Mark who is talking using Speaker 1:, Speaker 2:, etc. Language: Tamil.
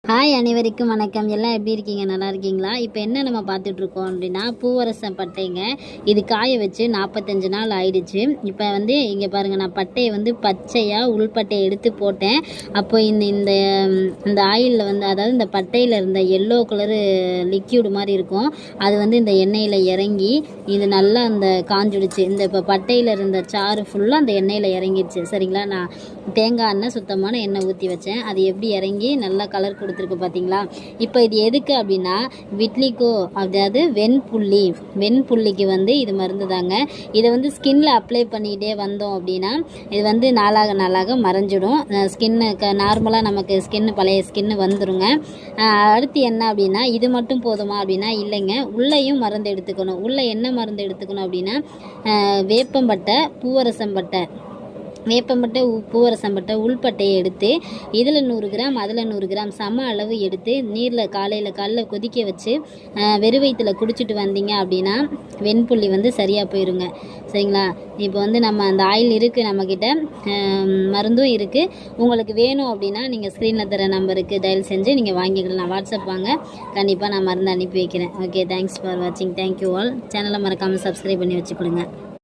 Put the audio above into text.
Speaker 1: ஹாய் அனைவருக்கும் வணக்கம். எல்லாம் எப்படி இருக்கீங்க? நல்லா இருக்கீங்களா? இப்போ என்ன நம்ம பார்த்துட்ருக்கோம் அப்படின்னா, பூவரசம் பட்டைங்க. இது காய வச்சு 45 நாள் ஆயிடுச்சு. இப்போ இங்கே பாருங்கள், நான் பட்டையை பச்சையாக உள்பட்டையை எடுத்து போட்டேன். அப்போ இந்த இந்த இந்த ஆயிலில் அதாவது இந்த பட்டையில் இருந்த எல்லோ கலரு லிக்யூடு மாதிரி இருக்கும். அது இந்த எண்ணெயில் இறங்கி இது நல்லா அந்த காஞ்சிடுச்சு. இப்போ பட்டையில் இருந்த சாறு ஃபுல்லாக அந்த எண்ணெயில் இறங்கிடுச்சு. சரிங்களா? நான் தேங்காய் எண்ணெய், சுத்தமான எண்ணெய் ஊற்றி வச்சேன். அது எப்படி இறங்கி நல்லா கலர் கொடுத்துருக்கு பார்த்தீங்களா? இப்போ இது எதுக்கு அப்படின்னா, விட்லிகோ அதாவது வெண்புள்ளிக்கு இது மருந்து தாங்க. இதை ஸ்கின்ல அப்ளை பண்ணிக்கிட்டே வந்தோம் அப்படின்னா இது நாளாக நாளாக மறைஞ்சிடும். ஸ்கின்னு நார்மலாக நமக்கு பழைய ஸ்கின்னு வந்துடுங்க. அடுத்து என்ன அப்படின்னா, இது மட்டும் போதுமா அப்படின்னா இல்லைங்க. உள்ளேயும் மருந்து எடுத்துக்கணும். உள்ளே என்ன மருந்து எடுத்துக்கணும் அப்படின்னா, வேப்பம்பட்டை, பூவரசம்பட்டை உள்பட்டையை எடுத்து இதில் 100 கிராம் அதில் 100 கிராம் சம அளவு எடுத்து நீரில் காலையில் கொதிக்க வச்சு வெறு வயிற்றில் குடிச்சிட்டு வந்தீங்க அப்படின்னா வெண்புள்ளி சரியாக போயிருங்க. சரிங்களா? இப்போ நம்ம அந்த ஆயில் இருக்குது, நம்மக்கிட்ட மருந்தும் இருக்குது. உங்களுக்கு வேணும் அப்படின்னா நீங்கள் ஸ்க்ரீனில் தர நம்பருக்கு டயல் செஞ்சு நீங்கள் வாங்கிக்கலாம். வாட்ஸ்அப் வாங்க, கண்டிப்பாக நான் மருந்து அனுப்பி வைக்கிறேன். ஓகே, தேங்க்ஸ் ஃபார் வாட்சிங். Thank you all. சேனலை மறக்காமல் சப்ஸ்கிரைப் பண்ணி வச்சுக்கொடுங்க.